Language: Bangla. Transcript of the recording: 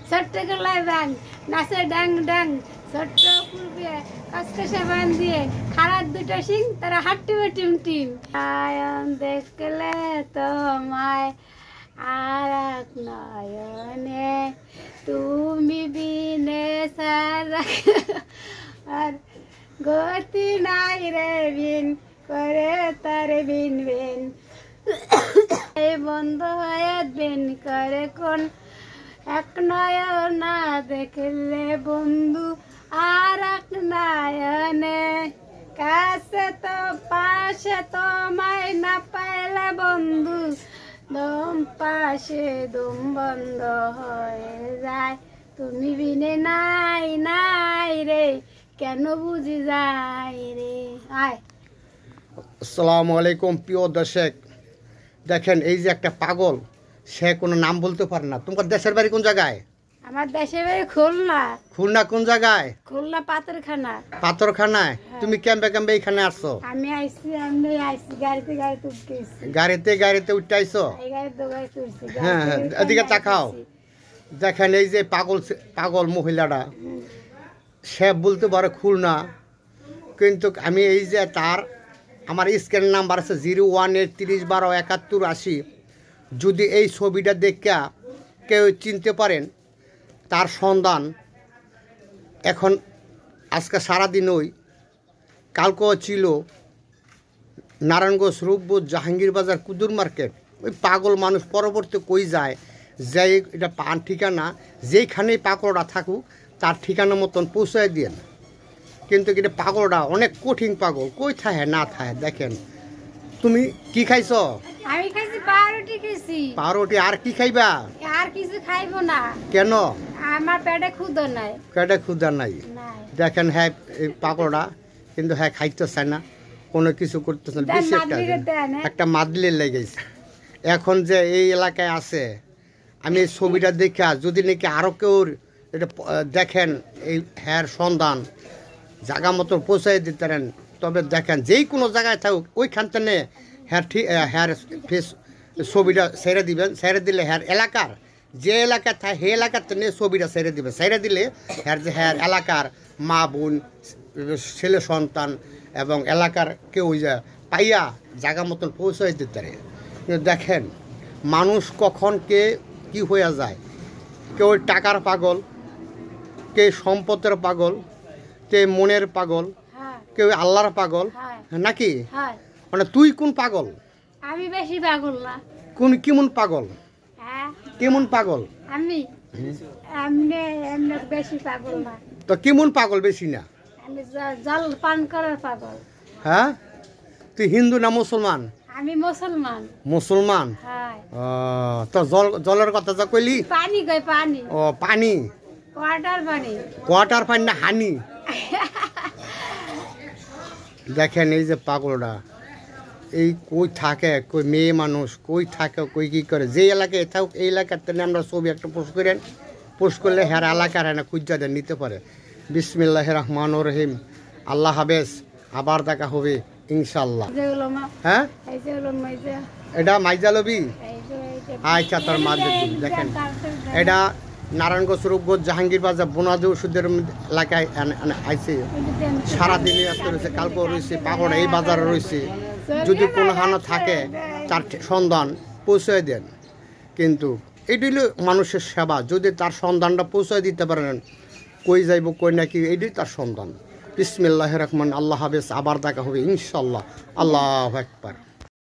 ছোট্ট গলায় ব্যাং নাচে ডাং ডাং ছোট্ট পূর্বে কসকসে বান দিয়ে খারাপ দুটো সিং তারা হাঁটতে টিম টিম আয়ন দেখলে তোমায় আর এক নয়নে তুমি বিনে সারা আর গতি নাই রে বিন করে তার বিন বিন এই বন্ধ হয়ে বিন করে কোন এক নয়না দেখলে বন্ধু আর এক নয়নে কাছে তো পাশে তোমায় না পাইলে বন্ধু দম পাশে দম বন্ধ হয়ে যায় তুমি বিনে নাই নাই রে কেন বুঝি যায় রে আয়। আসসালামু আলাইকুম প্রিয় দর্শক, দেখেন এই যে একটা পাগল, সে কোনো নাম বলতে পারে না। তোমার দেশের বাড়ি কোন জায়গায়? আমার দেশের বাড়ি খুলনা। খুলনা কোন জায়গায়? খুলনা পাথরখানা। পাথরখানায়? তুমি ক্যাম্পে ক্যাম্পে এখানে আসছো? আমি আইছি গাড়িতে উঠতেছি। গাড়িতে উঠতে আইছো? এই গাড়িতে উঠছি। হ্যাঁ হ্যাঁ, এদিকে তাকাও। দেখেন এই যে পাগল মহিলাটা, সে বলতে পারে খুলনা, কিন্তু আমি এই যে আমার স্ক্যান নাম্বার আছে 01-30-12-71-80। যদি এই ছবিটা দেখা কেউ চিনতে পারেন, তার সন্ধান এখন আজকে সারাদিনই, কালকেও ছিল নারায়ণগঞ্জ রূপবোধ জাহাঙ্গীর বাজার কুদুর মার্কেট। ওই পাগল মানুষ পরবর্তী কই যায়, যে এটা পান ঠিকানা, যেইখানেই পাগলটা থাকুক তার ঠিকানা মতন পৌঁছায় দিন। কিন্তু এটা পাগলটা অনেক কঠিন পাগল, কই থাকে না থাকে। দেখেন তুমি কি খাইছ? আমি খাইছি পাউরুটি খাইছি। পাউরুটি আর কি খাইবা? আর কিছু খাইবো না। কেন? আমার পেটে ক্ষুধা নাই। পেটে ক্ষুধা নাই? দেখেন হ্যাঁ, এই পাগলটা কিন্তু হ্যাঁ খাইতে চায় না, কোনো কিছু করতেছে না, বেশি একটা মাদলির লেগেছে। এখন যে এই এলাকায় আছে, আমি এই ছবিটা দেখা যদি নাকি আরও কেউ এটা দেখেন, এই হ্যার সন্ধান জায়গা মতো পৌঁছাই দিতে পারেন, তবে দেখেন যেই কোনো জায়গায় থাকুক ওইখান থেকে হ্যার ফেস ছবিটা ছেড়ে দিবেন। ছেড়ে দিলে হ্যার এলাকার যে এলাকায় থাকে সেই এলাকার থেকে ছবিটা ছেড়ে দিবেন। ছেড়ে দিলে হ্যার এলাকার মা বোন, ছেলে সন্তান এবং এলাকার কেউ যা পাইয়া জায়গা মতন পৌঁছাই দিতে পারে। কিন্তু দেখেন মানুষ কখন কে কি হয়ে যায়, কেউ টাকার পাগল, কে সম্পদের পাগল, কে মনের পাগল, কেউ আল্লাহর পাগল, নাকি? মানে তুই কোন পাগল? আমি বেশি পাগল না। কেমন পাগল? কেমন পাগল? আমি এমনি বেশি পাগল না। তো কেমন পাগল বেশি না? আমি জল পান করার পাগল। হ্যাঁ, তুই হিন্দু না মুসলমান? আমি মুসলমান। মুসলমান? তো জলের কথা যা কইলি? পানি কই পানি। ও পানি, কোয়াটার পানি না হানি? দেখেন এই যে পাগলটা, এই কই থাকে, কই মেয়ে মানুষ কই থাকে, কই কী করে, যে এলাকায় থাকুক এই এলাকার থেকে আমরা ছবি একটা পোস্ট করেন, পোস্ট করলে হ্যাঁ এলাকার হ্যাঁ খুঁজা নিতে পারে। বিসমিল্লাহির রহমানির রহিম। আল্লাহ হাফেজ, আবার দেখা হবে ইনশাল্লাহ। হ্যাঁ, এটা মাইজালবি। আচ্ছা, তার মাঝে দেখেন এটা নারায়ণগঞ্জ রূপগঞ্জ জাহাঙ্গীর বাজার বনাদি ওষুধের এলাকায় আইছে। সারাদিনই আসতে রয়েছে, কালকেও রয়েছে, পাগড়া এই বাজারে রয়েছে। যদি কোনো হানা থাকে তার সন্ধান পৌঁছায় দেন। কিন্তু এটি হলো মানুষের সেবা, যদি তার সন্ধানটা পৌঁছায় দিতে পারেন, কই যাইব কই নাকি, এটি তার সন্ধান। বিসমিল্লাহির রহমান। আল্লাহ হাফেজ, আবার দেখা হবে ইনশাল্লাহ। আল্লাহু আকবার।